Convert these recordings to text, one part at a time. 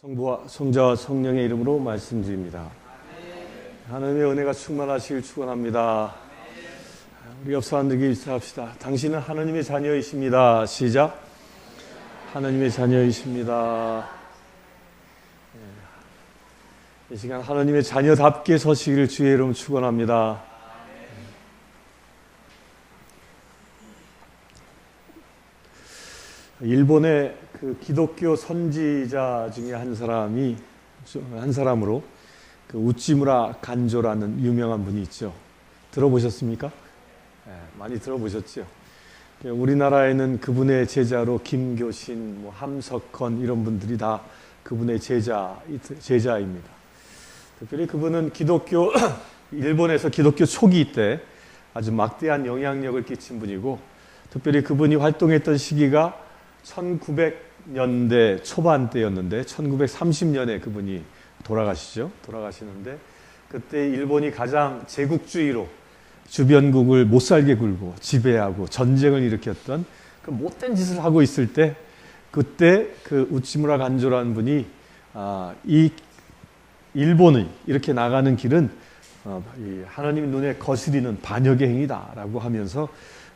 성부와 성자와 성령의 이름으로 말씀드립니다. 하나님의 은혜가 충만하시길 축원합니다. 우리 옆 사람들에게 인사합시다. 당신은 하나님의 자녀이십니다. 시작. 하나님의 자녀이십니다. 이 시간 하나님의 자녀답게 서시기를 주의 이름 축원합니다. 일본의 그 기독교 선지자 중에 한 사람으로 그 우찌무라 간조라는 유명한 분이 있죠. 들어보셨습니까? 네, 많이 들어보셨죠. 우리나라에는 그분의 제자로 김교신, 함석헌 이런 분들이 다 그분의 제자입니다. 특별히 그분은 일본에서 기독교 초기 때 아주 막대한 영향력을 끼친 분이고, 특별히 그분이 활동했던 시기가 1900년대 초반대였는데 1930년에 그분이 돌아가시는데, 그때 일본이 가장 제국주의로 주변국을 못살게 굴고 지배하고 전쟁을 일으켰던 그 못된 짓을 하고 있을 때, 그때 그 우치무라 간조라는 분이 이 일본이 이렇게 나가는 길은 하나님 눈에 거스리는 반역의 행위다라고 하면서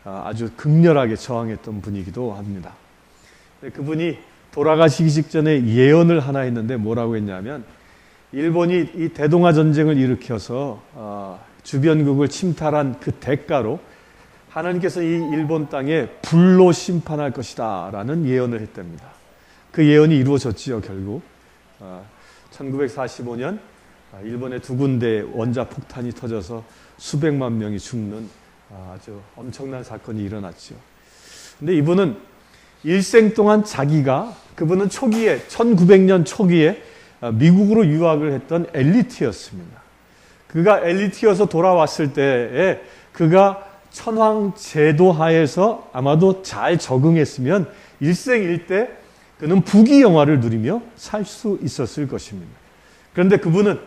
아주 극렬하게 저항했던 분이기도 합니다. 그분이 돌아가시기 직전에 예언을 하나 했는데 뭐라고 했냐면, 일본이 이 대동아 전쟁을 일으켜서 주변국을 침탈한 그 대가로 하나님께서 이 일본 땅에 불로 심판할 것이다 라는 예언을 했답니다. 그 예언이 이루어졌지요. 결국 1945년 일본의 두 군데 원자폭탄이 터져서 수백만 명이 죽는 아주 엄청난 사건이 일어났죠. 근데 이분은 일생 동안 그분은 초기에 1900년 초기에 미국으로 유학을 했던 엘리트였습니다. 그가 엘리트여서 돌아왔을 때에 그가 천황 제도 하에서 아마도 잘 적응했으면 일생일대 그는 부귀 영화를 누리며 살 수 있었을 것입니다. 그런데 그분은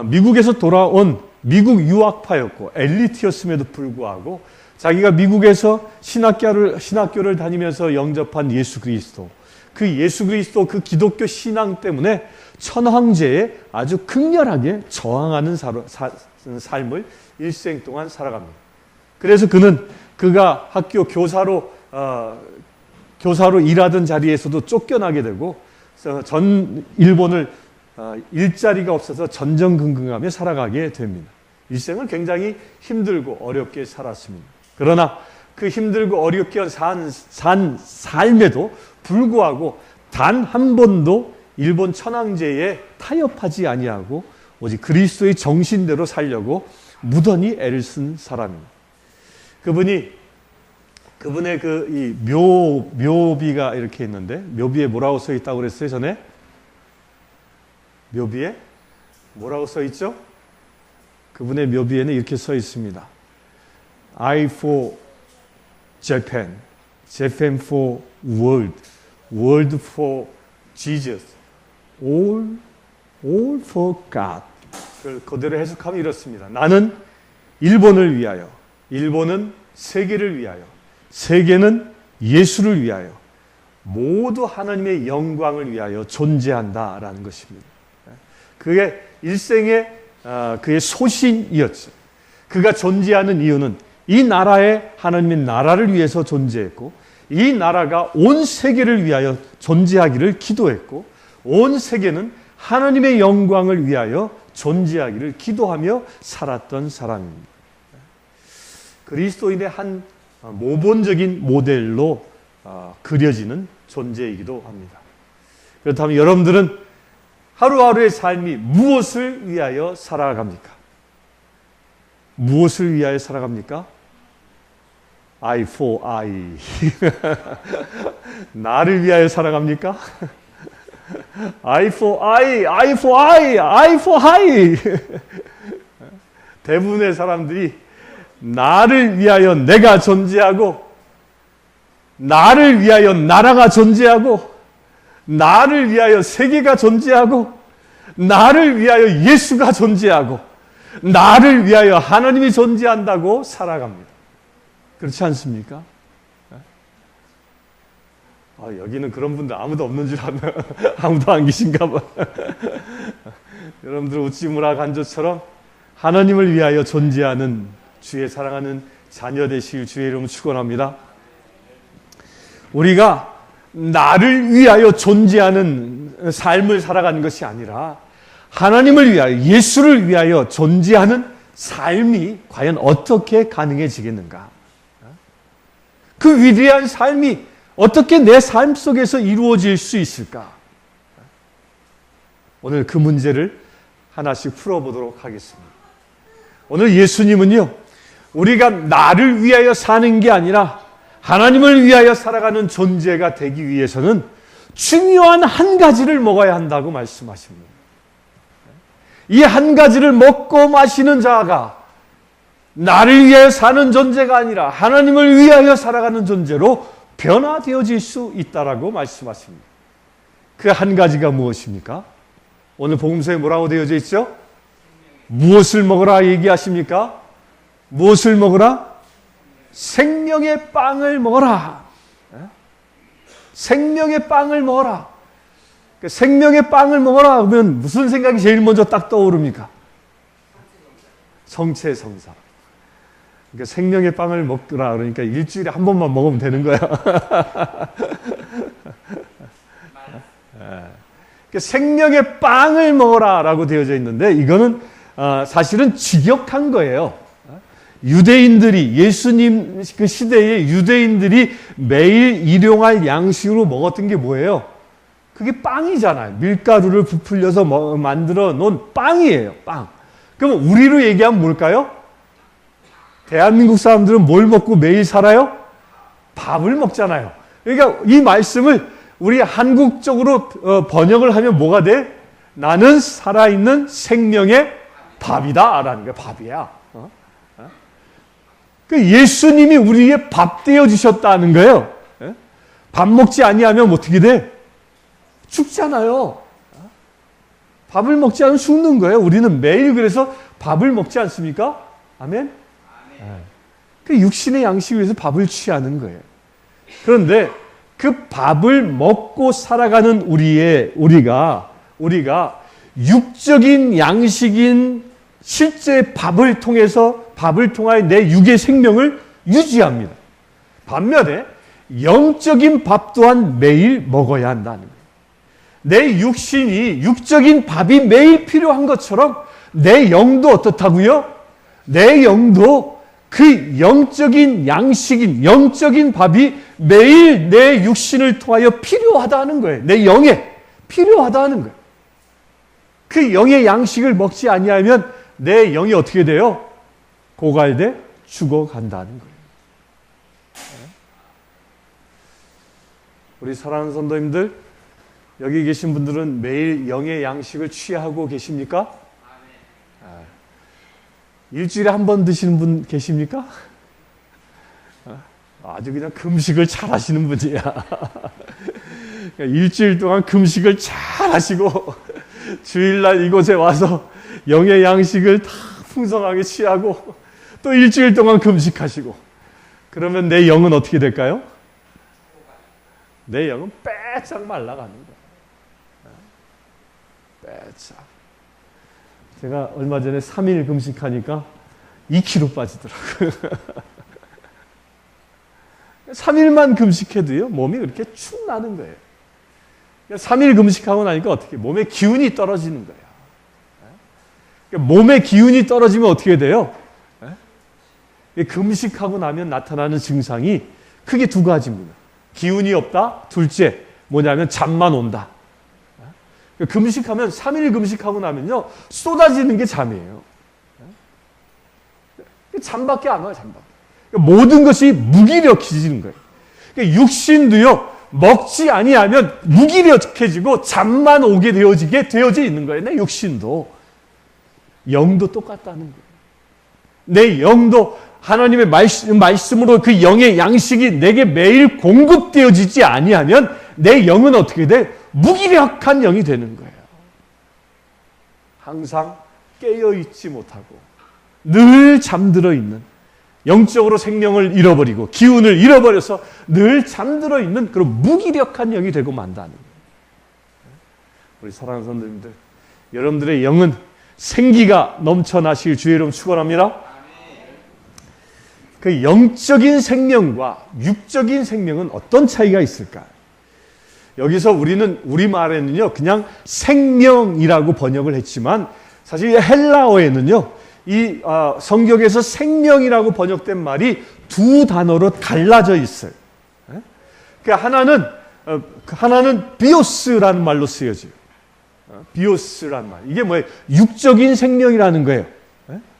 미국에서 돌아온 미국 유학파였고 엘리트였음에도 불구하고 자기가 미국에서 신학교를 다니면서 영접한 예수 그리스도, 그 기독교 신앙 때문에 천황제에 아주 극렬하게 저항하는 삶을 일생 동안 살아갑니다. 그래서 그가 학교 교사로 일하던 자리에서도 쫓겨나게 되고, 전 일본을 일자리가 없어서 전전긍긍하며 살아가게 됩니다. 일생을 굉장히 힘들고 어렵게 살았습니다. 그러나 그 힘들고 어렵게 산 삶에도 불구하고 단 한 번도 일본 천황제에 타협하지 아니하고 오직 그리스도의 정신대로 살려고 무던히 애를 쓴 사람입니다. 그분의 이 묘비가 이렇게 있는데, 묘비에 뭐라고 써 있다고 그랬어요, 전에? 묘비에 뭐라고 써 있죠? 그분의 묘비에는 이렇게 써 있습니다. I for Japan, Japan for world, world for Jesus, all for God. 그걸 그대로 해석하면 이렇습니다. 나는 일본을 위하여, 일본은 세계를 위하여, 세계는 예수를 위하여, 모두 하나님의 영광을 위하여 존재한다라는 것입니다. 그게 일생의 그의 소신이었죠. 그가 존재하는 이유는 이 나라에 하나님의 나라를 위해서 존재했고, 이 나라가 온 세계를 위하여 존재하기를 기도했고, 온 세계는 하나님의 영광을 위하여 존재하기를 기도하며 살았던 사람입니다. 그리스도인의 한 모본적인 모델로 그려지는 존재이기도 합니다. 그렇다면 여러분들은 하루하루의 삶이 무엇을 위하여 살아갑니까? 무엇을 위하여 살아갑니까? I for I. 나를 위하여 살아갑니까? I for I, I for I, I for I. 대부분의 사람들이 나를 위하여 내가 존재하고, 나를 위하여 나라가 존재하고, 나를 위하여 세계가 존재하고, 나를 위하여 예수가 존재하고, 나를 위하여 하나님이 존재한다고 살아갑니다. 그렇지 않습니까? 여기는 그런 분들 아무도 없는 줄 알면 아무도 안 계신가 봐. 여러분들 웃지무라 간조처럼 하나님을 위하여 존재하는 주의 사랑하는 자녀 되실 주의 이름을 축원합니다. 우리가 나를 위하여 존재하는 삶을 살아가는 것이 아니라 하나님을 위하여, 예수를 위하여 존재하는 삶이 과연 어떻게 가능해지겠는가? 그 위대한 삶이 어떻게 내 삶 속에서 이루어질 수 있을까? 오늘 그 문제를 하나씩 풀어보도록 하겠습니다. 오늘 예수님은요, 우리가 나를 위하여 사는 게 아니라 하나님을 위하여 살아가는 존재가 되기 위해서는 중요한 한 가지를 먹어야 한다고 말씀하십니다. 이 한 가지를 먹고 마시는 자가 나를 위하여 사는 존재가 아니라 하나님을 위하여 살아가는 존재로 변화되어질 수 있다라고 말씀하십니다. 그 한 가지가 무엇입니까? 오늘 복음서에 뭐라고 되어져 있죠? 무엇을 먹으라 얘기하십니까? 무엇을 먹으라? 생명의 빵을 먹어라. 생명의 빵을 먹어라. 생명의 빵을 먹어라 하면 무슨 생각이 제일 먼저 딱 떠오릅니까? 성체성사. 그러니까 생명의 빵을 먹더라 그러니까 일주일에 한 번만 먹으면 되는 거야. 그러니까 생명의 빵을 먹어라라고 되어져 있는데 이거는 사실은 직역한 거예요. 유대인들이 예수님 그 시대에 유대인들이 매일 일용할 양식으로 먹었던 게 뭐예요? 그게 빵이잖아요. 밀가루를 부풀려서 만들어 놓은 빵이에요. 빵. 그럼 우리로 얘기하면 뭘까요? 대한민국 사람들은 뭘 먹고 매일 살아요? 밥을 먹잖아요. 그러니까 이 말씀을 우리 한국적으로 번역을 하면 뭐가 돼? 나는 살아있는 생명의 밥이다 라는 거야. 밥이야. 그 예수님이 우리에게 밥 되어 주셨다는 거예요. 밥 먹지 아니하면 어떻게 돼? 죽잖아요. 밥을 먹지 않으면 죽는 거예요. 우리는 매일 그래서 밥을 먹지 않습니까? 아멘? 그 육신의 양식을 위해서 밥을 취하는 거예요. 그런데 그 밥을 먹고 살아가는 우리가 육적인 양식인 실제 밥을 통하여 내 육의 생명을 유지합니다. 반면에 영적인 밥 또한 매일 먹어야 한다는 거예요. 내 육신이 육적인 밥이 매일 필요한 것처럼 내 영도 어떻다고요? 내 영도 그 영적인 양식인 영적인 밥이 매일 내 육신을 통하여 필요하다는 거예요. 내 영에 필요하다는 거예요. 그 영의 양식을 먹지 아니하면 내 영이 어떻게 돼요? 고갈돼 죽어간다는 거예요. 우리 사랑하는 성도님들, 여기 계신 분들은 매일 영의 양식을 취하고 계십니까? 일주일에 한 번 드시는 분 계십니까? 아주 그냥 금식을 잘 하시는 분이야. 일주일 동안 금식을 잘 하시고 주일날 이곳에 와서 영의 양식을 다 풍성하게 취하고 또 일주일 동안 금식하시고 그러면 내 영은 어떻게 될까요? 내 영은 빼짝 말라가는 거야. 빼짝. 제가 얼마 전에 3일 금식하니까 2kg 빠지더라고요. 3일만 금식해도요, 몸이 그렇게 축 나는 거예요. 3일 금식하고 나니까 어떻게, 몸에 기운이 떨어지는 거예요. 몸에 기운이 떨어지면 어떻게 돼요? 금식하고 나면 나타나는 증상이 크게 두 가지입니다. 기운이 없다. 둘째, 뭐냐면 잠만 온다. 금식하면 3일 금식하고 나면요 쏟아지는 게 잠이에요. 잠밖에 안 와요. 잠밖에. 모든 것이 무기력해지는 거예요. 육신도요 먹지 아니하면 무기력해지고 잠만 오게 되어져 있는 거예요. 내 육신도. 영도 똑같다는 거예요. 내 영도 하나님의 말씀으로 그 영의 양식이 내게 매일 공급되어지지 아니하면 내 영은 어떻게 돼? 무기력한 영이 되는 거예요. 항상 깨어있지 못하고 늘 잠들어 있는 영적으로 생명을 잃어버리고 기운을 잃어버려서 늘 잠들어 있는 그런 무기력한 영이 되고 만다는 거예요. 우리 사랑하는 성도님들, 여러분들의 영은 생기가 넘쳐나실 주의 이름 축원합니다. 그 영적인 생명과 육적인 생명은 어떤 차이가 있을까? 여기서 우리는 우리말에는요 그냥 생명이라고 번역을 했지만 사실 헬라어에는요 이 성경에서 생명이라고 번역된 말이 두 단어로 갈라져 있어요. 그러니까 하나는 비오스라는 말로 쓰여져요. 비오스라는 말. 이게 뭐예요? 육적인 생명이라는 거예요.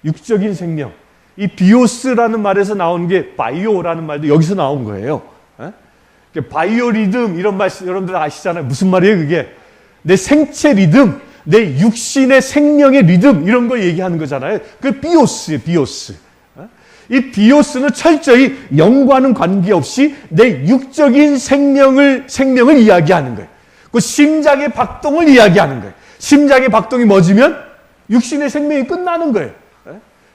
육적인 생명. 이 비오스라는 말에서 나온 게 바이오라는 말도 여기서 나온 거예요. 바이오 리듬 이런 말 여러분들 아시잖아요. 무슨 말이에요 그게? 내 생체 리듬, 내 육신의 생명의 리듬 이런 거 얘기하는 거잖아요. 그 비오스예요. 비오스. 이 비오스는 철저히 영과는 관계없이 내 육적인 생명을 이야기하는 거예요. 그 심장의 박동을 이야기하는 거예요. 심장의 박동이 멎으면 육신의 생명이 끝나는 거예요.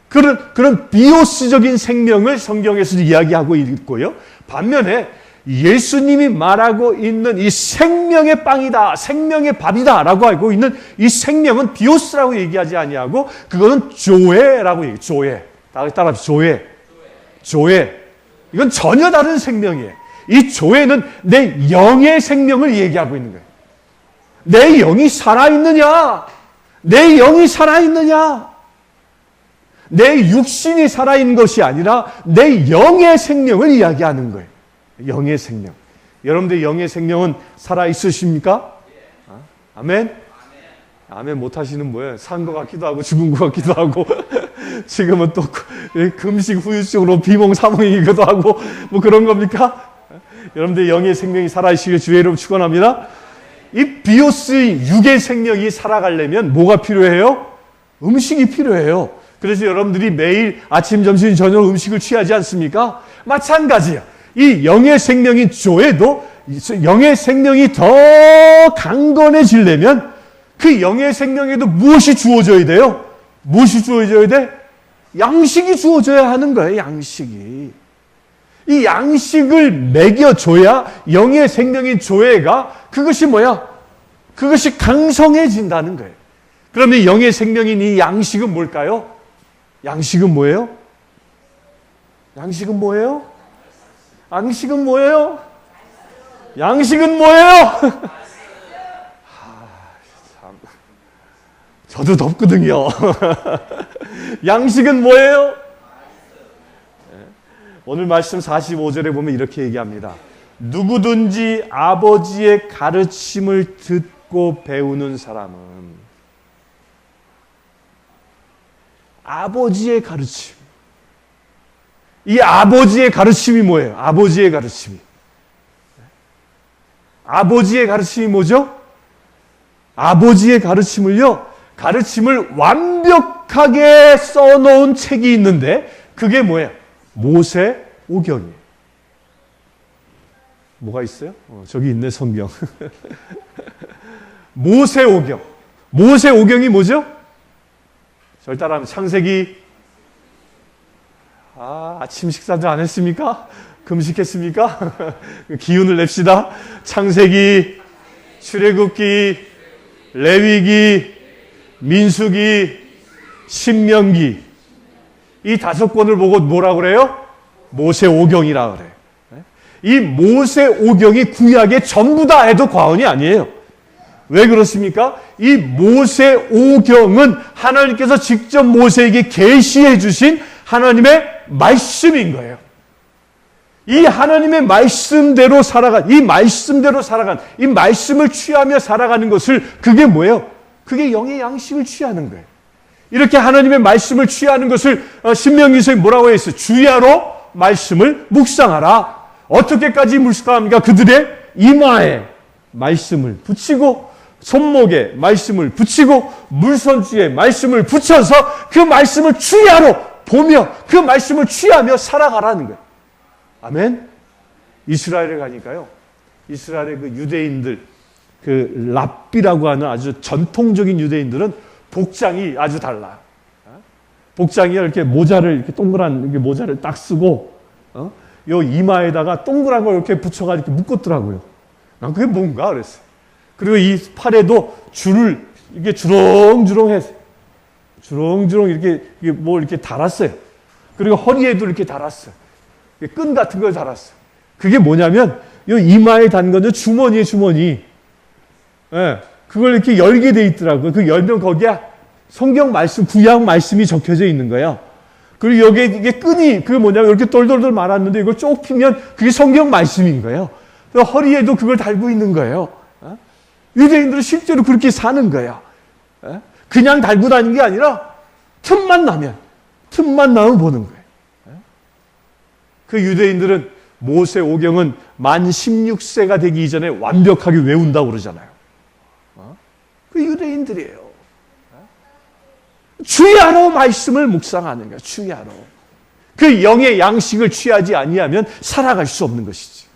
그런 비오스적인 생명을 성경에서 이야기하고 있고요. 반면에 예수님이 말하고 있는 이 생명의 빵이다, 생명의 밥이다 라고 알고 있는 이 생명은 비오스라고 얘기하지 아니하고 그거는 조에라고 얘기해요. 조에. 따라 조에. 조에. 이건 전혀 다른 생명이에요. 이 조에는 내 영의 생명을 얘기하고 있는 거예요. 내 영이 살아있느냐? 내 영이 살아있느냐? 내 육신이 살아있는 것이 아니라 내 영의 생명을 이야기하는 거예요. 영의 생명. 여러분들 영의 생명은 살아있으십니까? 아멘? 아멘 못하시는 뭐예요? 산 것 같기도 하고 죽은 것 같기도 하고 지금은 또 금식 후유증으로 비몽사몽이기도 하고 뭐 그런 겁니까? 여러분들 영의 생명이 살아있으시길 주의 이름 축원합니다. 이 비오스의 육의 생명이 살아가려면 뭐가 필요해요? 음식이 필요해요. 그래서 여러분들이 매일 아침, 점심, 저녁 음식을 취하지 않습니까? 마찬가지예요. 이 영의 생명인 조에도 영의 생명이 더 강건해지려면 그 영의 생명에도 무엇이 주어져야 돼요? 무엇이 주어져야 돼? 양식이 주어져야 하는 거예요. 양식이. 이 양식을 먹여줘야 영의 생명인 조회가 그것이 뭐야? 그것이 강성해진다는 거예요. 그러면 영의 생명인 이 양식은 뭘까요? 양식은 뭐예요? 양식은 뭐예요? 양식은 뭐예요? 양식은 뭐예요? 참. 저도 덥거든요. 양식은 뭐예요? 오늘 말씀 45절에 보면 이렇게 얘기합니다. 누구든지 아버지의 가르침을 듣고 배우는 사람은 아버지의 가르침. 이 아버지의 가르침이 뭐예요? 아버지의 가르침이. 아버지의 가르침이 뭐죠? 아버지의 가르침을 완벽하게 써놓은 책이 있는데 그게 뭐예요? 모세오경이에요. 뭐가 있어요? 저기 있네 성경. 모세오경. 모세오경이 저를 따라하면 창세기. 아침 식사도 안 했습니까? 금식했습니까? 기운을 냅시다. 창세기, 출애굽기, 레위기, 민수기, 신명기. 이 5권을 보고 뭐라고 그래요? 모세오경이라 그래요. 이 모세오경이 구약의 전부다 해도 과언이 아니에요. 왜 그렇습니까? 이 모세오경은 하나님께서 직접 모세에게 계시해 주신 하나님의 말씀인 거예요. 이 하나님의 말씀대로 살아간, 이 말씀을 취하며 살아가는 것을 그게 뭐예요? 그게 영의 양식을 취하는 거예요. 이렇게 하나님의 말씀을 취하는 것을 신명기서에 뭐라고 했어요? 주야로 말씀을 묵상하라. 어떻게까지 묵상합니까? 그들의 이마에 말씀을 붙이고 손목에 말씀을 붙이고 물손주에 말씀을 붙여서 그 말씀을 주야로 보며 그 말씀을 취하며 살아가라는 거예요. 아멘? 이스라엘에 가니까요. 이스라엘의 그 유대인들, 그 랍비라고 하는 아주 전통적인 유대인들은 복장이 아주 달라요. 복장이 이렇게 모자를 이렇게 동그란 이렇게 모자를 딱 쓰고 요 이마에다가 동그란 걸 이렇게 붙여가지고 이렇게 묶었더라고요. 난 그게 뭔가 그랬어요. 그리고 이 팔에도 줄을 이게 주렁주렁해서 주렁주렁 이렇게 뭐 이렇게 달았어요. 그리고 허리에도 이렇게 달았어요. 끈 같은 걸 달았어요. 그게 뭐냐면 요 이마에 단 건요 주머니에 주머니. 예, 그걸 이렇게 열게 돼 있더라고요. 그 열면 거기에 성경 말씀, 구약 말씀이 적혀져 있는 거예요. 그리고 여기에 이게 끈이 그게 뭐냐면 이렇게 돌돌돌 말았는데 이걸 쭉 피면 그게 성경 말씀인 거예요. 허리에도 그걸 달고 있는 거예요. 유대인들은 실제로 그렇게 사는 거예요. 그냥 달고 다니는 게 아니라 틈만 나면 보는 거예요. 그 유대인들은 모세오경은 만 16세가 되기 이전에 완벽하게 외운다고 그러잖아요. 그 유대인들이에요. 주야로 말씀을 묵상하는 거예요. 주야로. 그 영의 양식을 취하지 아니하면 살아갈 수 없는 것이지.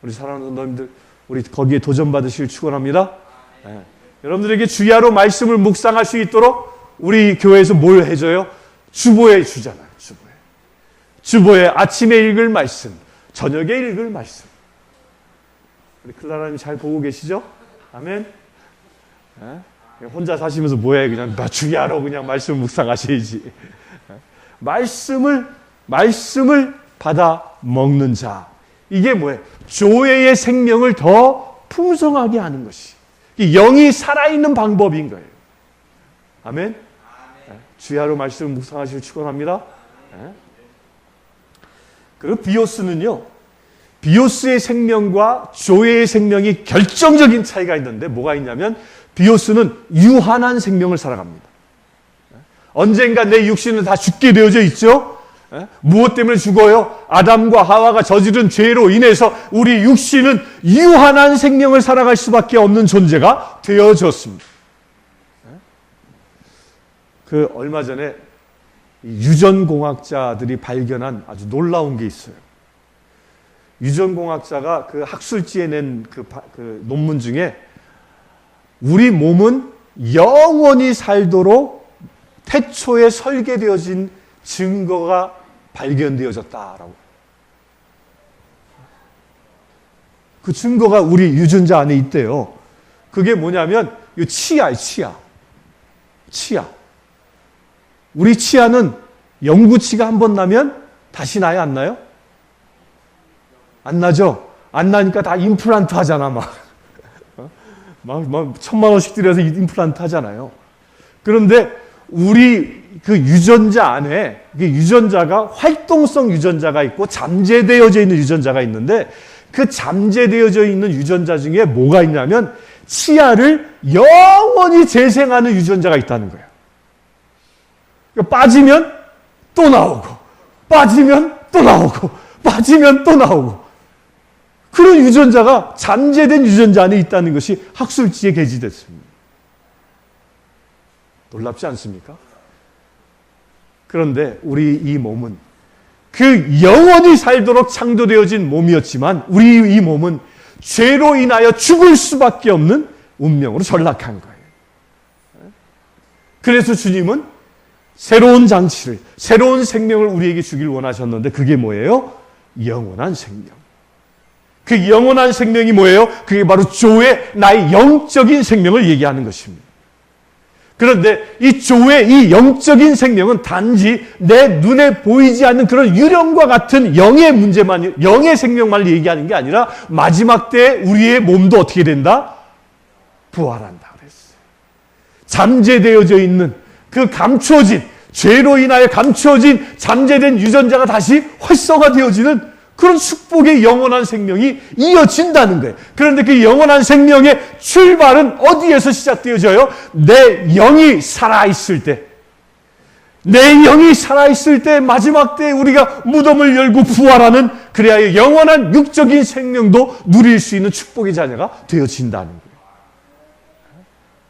우리 사랑하는 너희들, 우리 거기에 도전받으시길 축원합니다. 여러분들에게 주야로 말씀을 묵상할 수 있도록 우리 교회에서 뭘 해줘요? 주보에 주잖아요. 주보에 아침에 읽을 말씀, 저녁에 읽을 말씀. 우리 클라라님 잘 보고 계시죠? 아멘. 혼자 사시면서 뭐해? 그냥 주야로 그냥 말씀을 묵상하셔야지. 말씀을 받아 먹는 자. 이게 뭐예요? 조회의 생명을 더 풍성하게 하는 것이. 영이 살아있는 방법인 거예요. 아멘. 주야로 말씀을 묵상하시길 축원합니다. 그리고 비오스는요, 비오스의 생명과 조회의 생명이 결정적인 차이가 있는데 뭐가 있냐면 비오스는 유한한 생명을 살아갑니다. 언젠가 내 육신은 다 죽게 되어져 있죠. 무엇 때문에 죽어요? 아담과 하와가 저지른 죄로 인해서 우리 육신은 유한한 생명을 살아갈 수밖에 없는 존재가 되어졌습니다. 그 얼마 전에 유전공학자들이 발견한 아주 놀라운 게 있어요. 유전공학자가 그 학술지에 낸 그 논문 중에 우리 몸은 영원히 살도록 태초에 설계되어진 증거가 발견되어졌다라고. 그 증거가 우리 유전자 안에 있대요. 그게 뭐냐면 이 치아예요, 치아. 우리 치아는 영구치가 한 번 나면 다시 나요, 안 나요? 안 나죠? 안 나니까 다 임플란트 하잖아, 막 1,000만 원씩 들여서 임플란트 하잖아요. 그런데 우리 그 유전자 안에 유전자가 활동성 유전자가 있고 잠재되어져 있는 유전자가 있는데 그 잠재되어져 있는 유전자 중에 뭐가 있냐면 치아를 영원히 재생하는 유전자가 있다는 거예요. 빠지면 또 나오고, 빠지면 또 나오고, 빠지면 또 나오고. 그런 유전자가 잠재된 유전자 안에 있다는 것이 학술지에 게재됐습니다. 놀랍지 않습니까? 그런데 우리 이 몸은 그 영원히 살도록 창조되어진 몸이었지만 우리 이 몸은 죄로 인하여 죽을 수밖에 없는 운명으로 전락한 거예요. 그래서 주님은 새로운 장치를, 새로운 생명을 우리에게 주길 원하셨는데 그게 뭐예요? 영원한 생명. 그 영원한 생명이 뭐예요? 그게 바로 조의 나의 영적인 생명을 얘기하는 것입니다. 그런데 이 조의 이 영적인 생명은 단지 내 눈에 보이지 않는 그런 유령과 같은 영의 문제만, 영의 생명만 얘기하는 게 아니라 마지막 때 우리의 몸도 어떻게 된다? 부활한다 그랬어요. 잠재되어져 있는 그 감추어진, 죄로 인하여 감추어진 잠재된 유전자가 다시 활성화되어지는 그런 축복의 영원한 생명이 이어진다는 거예요. 그런데 그 영원한 생명의 출발은 어디에서 시작되어져요? 내 영이 살아있을 때. 내 영이 살아있을 때 마지막 때 우리가 무덤을 열고 부활하는 그래야 영원한 육적인 생명도 누릴 수 있는 축복의 자녀가 되어진다는 거예요.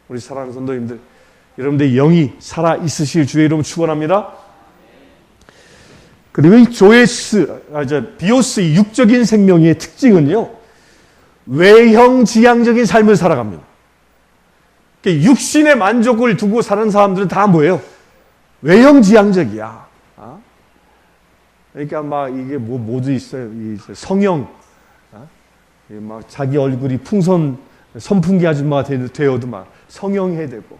우리 사랑하는 성도님들, 여러분들 영이 살아있으실 주의 이름 축원합니다. 그리고 이 비오스 이 육적인 생명의 특징은요, 외형지향적인 삶을 살아갑니다. 육신의 만족을 두고 사는 사람들은 다 뭐예요? 외형지향적이야. 그러니까 막 이게 뭐도 있어요. 이 성형, 막 자기 얼굴이 선풍기 아줌마가 되어도 막 성형해야 되고.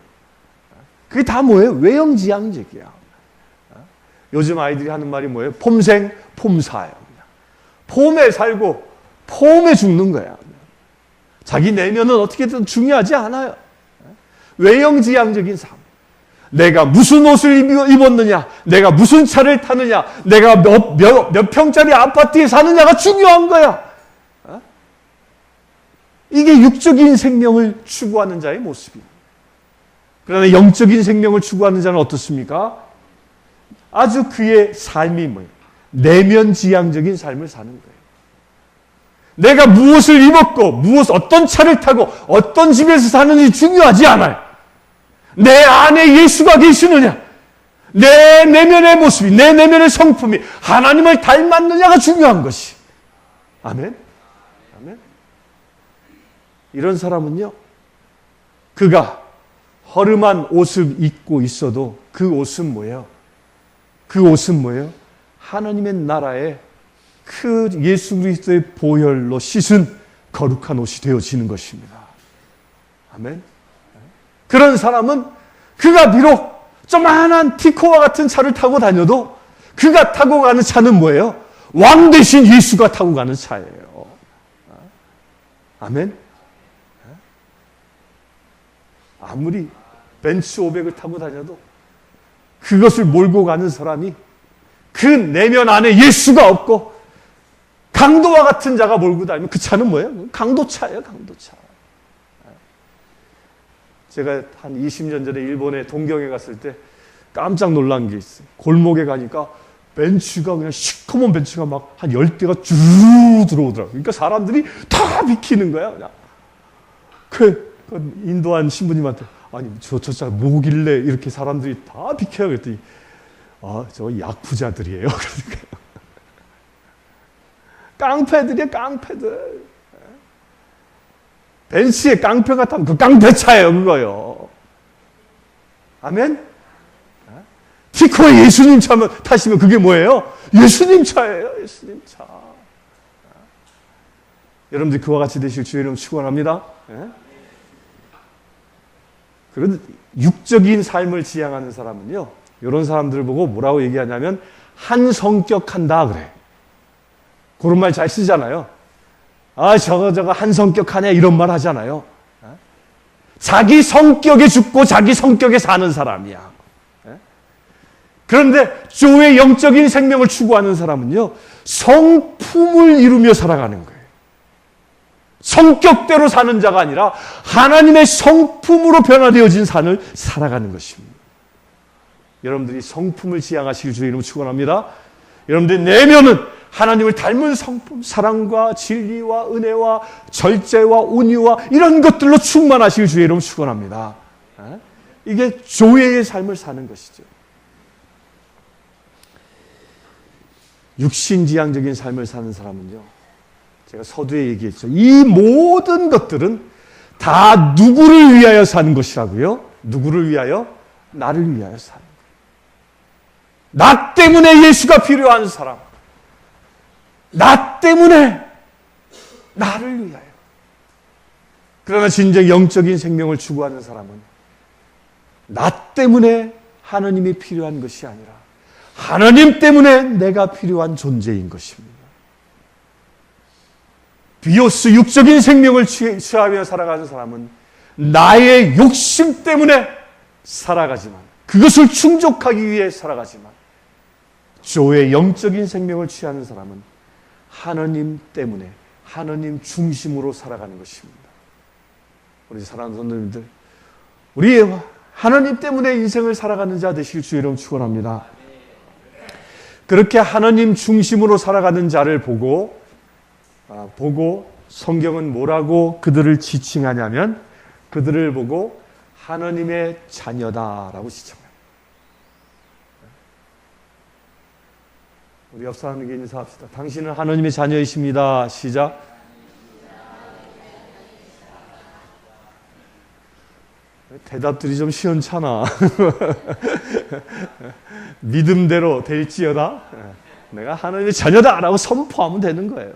그게 다 뭐예요? 외형지향적이야. 요즘 아이들이 하는 말이 뭐예요? 폼생, 폼사예요. 폼에 살고 폼에 죽는 거야. 자기 내면은 어떻게든 중요하지 않아요. 외형지향적인 삶. 내가 무슨 옷을 입었느냐, 내가 무슨 차를 타느냐, 내가 몇 평짜리 아파트에 사느냐가 중요한 거야. 이게 육적인 생명을 추구하는 자의 모습입니다. 그러나 영적인 생명을 추구하는 자는 어떻습니까? 아주 그의 삶이 뭐예요? 내면지향적인 삶을 사는 거예요. 내가 무엇을 입었고, 어떤 차를 타고, 어떤 집에서 사는지 중요하지 않아요. 내 안에 예수가 계시느냐, 내 내면의 모습이, 내 내면의 성품이 하나님을 닮았느냐가 중요한 것이. 아멘? 아멘? 이런 사람은요, 그가 허름한 옷을 입고 있어도 그 옷은 뭐예요? 그 옷은 뭐예요? 하나님의 나라에 그 예수 그리스도의 보혈로 씻은 거룩한 옷이 되어지는 것입니다. 아멘? 그런 사람은 그가 비록 조그마한 티코와 같은 차를 타고 다녀도 그가 타고 가는 차는 뭐예요? 왕 대신 예수가 타고 가는 차예요. 아멘? 아무리 벤츠 500을 타고 다녀도 그것을 몰고 가는 사람이 그 내면 안에 예수가 없고 강도와 같은 자가 몰고 다니면 그 차는 뭐예요? 강도차예요, 강도차. 제가 한 20년 전에 일본에 동경에 갔을 때 깜짝 놀란 게 있어요. 골목에 가니까 벤츠가 그냥 시커먼 벤츠가 막 한 10대가 쭉 들어오더라고요. 그러니까 사람들이 다 비키는 거야, 그냥. 그 인도한 신부님한테, 아니, 저 차 뭐길래 이렇게 사람들이 다 비켜요? 그랬더니, 저 야쿠자들이에요. 그러니까. 깡패들이야, 깡패들. 벤츠에 깡패가 타면 그 깡패차예요, 그거요. 아멘? 티코에 예수님 타시면 그게 뭐예요? 예수님 차예요, 예수님 차. 여러분들 그와 같이 되실 주의 이름 축원합니다. 그런 육적인 삶을 지향하는 사람은요, 이런 사람들을 보고 뭐라고 얘기하냐면 한 성격한다 그래. 그런 말 잘 쓰잖아요. 저거 한 성격하냐 이런 말 하잖아요. 자기 성격에 죽고 자기 성격에 사는 사람이야. 그런데 주의 영적인 생명을 추구하는 사람은요, 성품을 이루며 살아가는 거예요. 성격대로 사는 자가 아니라 하나님의 성품으로 변화되어진 삶을 살아가는 것입니다. 여러분들이 성품을 지향하시길 주의 이름으로 축원합니다. 여러분들의 내면은 하나님을 닮은 성품, 사랑과 진리와 은혜와 절제와 온유와 이런 것들로 충만하시길 주의 이름으로 축원합니다. 이게 조회의 삶을 사는 것이죠. 육신지향적인 삶을 사는 사람은요, 제가 서두에 얘기했죠. 이 모든 것들은 다 누구를 위하여 사는 것이라고요? 누구를 위하여? 나를 위하여 사는 거예요. 나 때문에 예수가 필요한 사람. 나 때문에 나를 위하여. 그러나 진정 영적인 생명을 추구하는 사람은 나 때문에 하나님이 필요한 것이 아니라 하나님 때문에 내가 필요한 존재인 것입니다. 비오스 육적인 생명을 취하며 살아가는 사람은 나의 욕심 때문에 살아가지만, 그것을 충족하기 위해 살아가지만, 조의 영적인 생명을 취하는 사람은 하나님 때문에, 하나님 중심으로 살아가는 것입니다. 우리 사랑하는 성도님들, 우리 하나님 때문에 인생을 살아가는 자 되시길 주의 이름 축원합니다. 그렇게 하나님 중심으로 살아가는 자를 보고 성경은 뭐라고 그들을 지칭하냐면, 그들을 보고 하나님의 자녀다라고 지칭합니다. 우리 옆 사람에게 인사합시다. 당신은 하나님의 자녀이십니다. 시작. 대답들이 좀 시원찮아. 믿음대로 될지어다. 내가 하나님의 자녀다라고 선포하면 되는 거예요.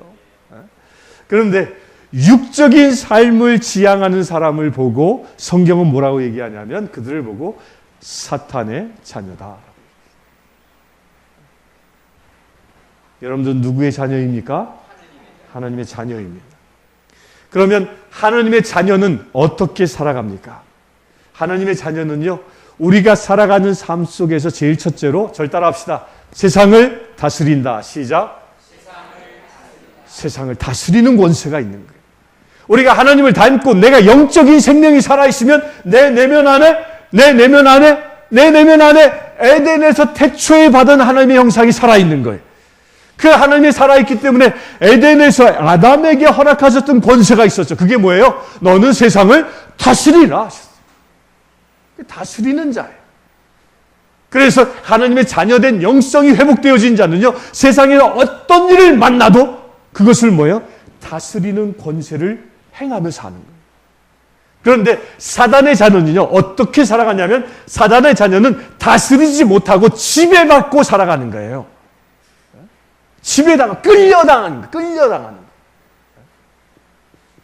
그런데 육적인 삶을 지향하는 사람을 보고 성경은 뭐라고 얘기하냐면 그들을 보고 사탄의 자녀다. 여러분들 누구의 자녀입니까? 하나님의 자녀입니다. 그러면 하나님의 자녀는 어떻게 살아갑니까? 하나님의 자녀는요, 우리가 살아가는 삶 속에서 제일 첫째로 절 따라합시다. 세상을 다스린다. 시작. 세상을 다스리는 권세가 있는 거예요. 우리가 하나님을 닮고 내가 영적인 생명이 살아있으면 내 내면 안에 에덴에서 태초에 받은 하나님의 형상이 살아있는 거예요. 그 하나님이 살아있기 때문에 에덴에서 아담에게 허락하셨던 권세가 있었죠. 그게 뭐예요? 너는 세상을 다스리라 하셨어요. 다스리는 자예요. 그래서 하나님의 자녀된 영성이 회복되어진 자는요, 세상에서 어떤 일을 만나도 그것을 뭐예요? 다스리는 권세를 행하며 사는 거예요. 그런데 사단의 자녀는요, 어떻게 살아가냐면 사단의 자녀는 다스리지 못하고 지배받고 살아가는 거예요. 끌려당하는 거예요.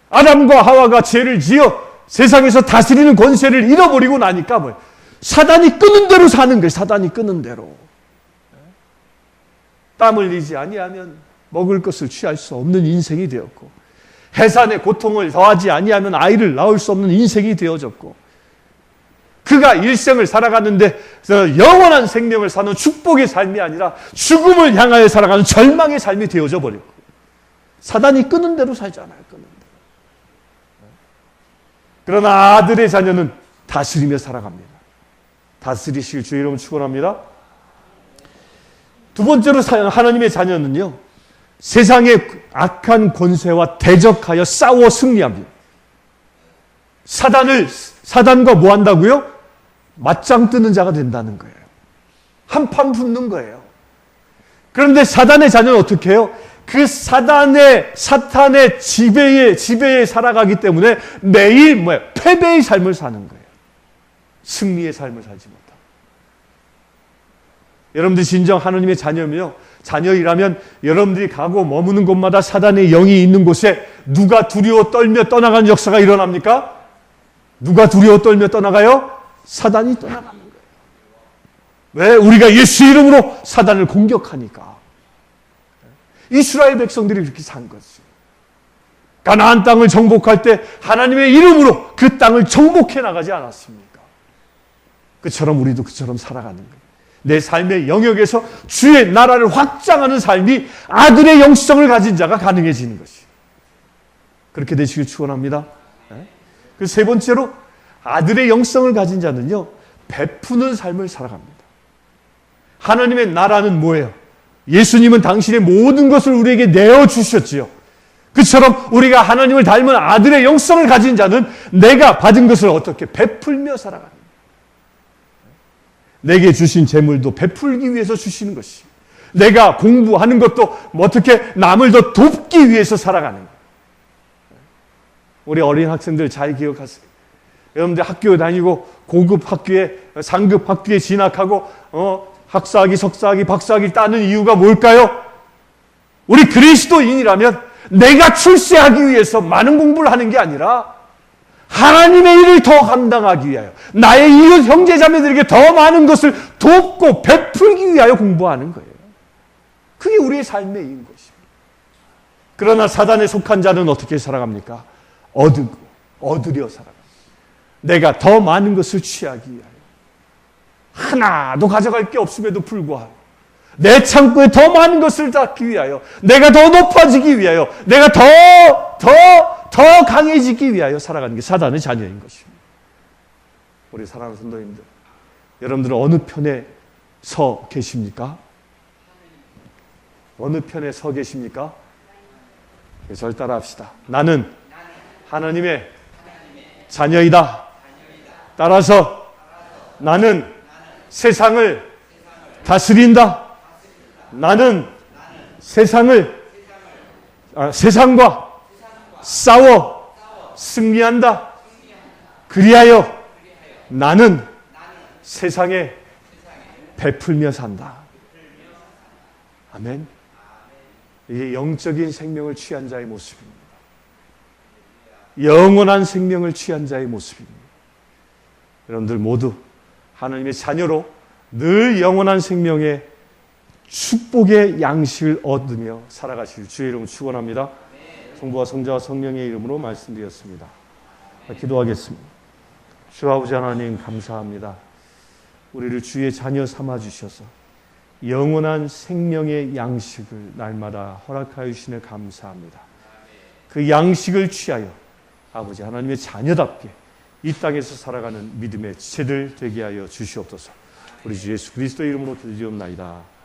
아담과 하와가 죄를 지어 세상에서 다스리는 권세를 잃어버리고 나니까 뭐예요? 사단이 끄는 대로 사는 거예요. 사단이 끄는 대로. 땀 흘리지 아니하면 먹을 것을 취할 수 없는 인생이 되었고, 해산의 고통을 더하지 아니하면 아이를 낳을 수 없는 인생이 되어졌고, 그가 일생을 살아가는데 영원한 생명을 사는 축복의 삶이 아니라 죽음을 향하여 살아가는 절망의 삶이 되어져 버렸고, 사단이 끄는 대로 살잖아요. 끄는 대로. 그러나 아들의 자녀는 다스리며 살아갑니다. 다스리실 주의 이름을 축원합니다. 두 번째로 하나님의 자녀는요, 세상의 악한 권세와 대적하여 싸워 승리합니다. 사단과 뭐 한다고요? 맞짱 뜨는 자가 된다는 거예요. 한판 붙는 거예요. 그런데 사단의 자녀는 어떻게 해요? 그 사탄의 지배에 살아가기 때문에 매일 패배의 삶을 사는 거예요. 승리의 삶을 살지 못하고. 여러분들이 진정 하나님의 자녀이라면 여러분들이 가고 머무는 곳마다 사단의 영이 있는 곳에 누가 두려워 떨며 떠나가는 역사가 일어납니까? 누가 두려워 떨며 떠나가요? 사단이 떠나가는 거예요. 왜? 우리가 예수 이름으로 사단을 공격하니까. 이스라엘 백성들이 그렇게 산 거지. 가나안 땅을 정복할 때 하나님의 이름으로 그 땅을 정복해 나가지 않았습니까? 그처럼 우리도 그처럼 살아가는 거예요. 내 삶의 영역에서 주의 나라를 확장하는 삶이 아들의 영성을 가진 자가 가능해지는 것이. 그렇게 되시길 축원합니다. 그 세 번째로 아들의 영성을 가진 자는요, 베푸는 삶을 살아갑니다. 하나님의 나라는 뭐예요? 예수님은 당신의 모든 것을 우리에게 내어주셨지요. 그처럼 우리가 하나님을 닮은 아들의 영성을 가진 자는 내가 받은 것을 어떻게 베풀며 살아갑니다. 내게 주신 재물도 베풀기 위해서 주시는 것이, 내가 공부하는 것도 어떻게 남을 더 돕기 위해서 살아가는 거예요. 우리 어린 학생들 잘 기억하세요. 여러분들 학교 다니고 고급 학교에 상급 학교에 진학하고 학사학위, 석사학위, 박사학위를 따는 이유가 뭘까요? 우리 그리스도인이라면 내가 출세하기 위해서 많은 공부를 하는 게 아니라 하나님의 일을 더 감당하기 위하여, 나의 이웃 형제자매들에게 더 많은 것을 돕고 베풀기 위하여 공부하는 거예요. 그게 우리의 삶의 이유인 것입니다. 그러나 사단에 속한 자는 어떻게 살아갑니까? 얻으려 살아갑니다. 내가 더 많은 것을 취하기 위하여, 하나도 가져갈 게 없음에도 불구하고 내 창고에 더 많은 것을 닦기 위하여, 내가 더 높아지기 위하여, 내가 더 강해지기 위하여 살아가는 게 사단의 자녀인 것입니다. 우리 사랑하는 성도님들, 여러분들은 어느 편에 서 계십니까? 어느 편에 서 계십니까? 절 따라합시다. 나는 하나님의 자녀이다. 따라서 나는 세상을 다스린다. 나는 세상과 싸워 승리한다. 그리하여 나는 세상에 베풀며 산다. 아멘. 이게 영적인 생명을 취한 자의 모습입니다. 영원한 생명을 취한 자의 모습입니다. 여러분들 모두 하나님의 자녀로 늘 영원한 생명의 축복의 양식을 얻으며 살아가실 주의 이름을 축원합니다. 성부와 성자와 성령의 이름으로 말씀드렸습니다. 기도하겠습니다. 주 아버지 하나님 감사합니다. 우리를 주의 자녀 삼아 주셔서 영원한 생명의 양식을 날마다 허락하여 주시네 감사합니다. 그 양식을 취하여 아버지 하나님의 자녀답게 이 땅에서 살아가는 믿음의 지체들 되게 하여 주시옵소서. 우리 주 예수 그리스도의 이름으로 기도드리옵나이다.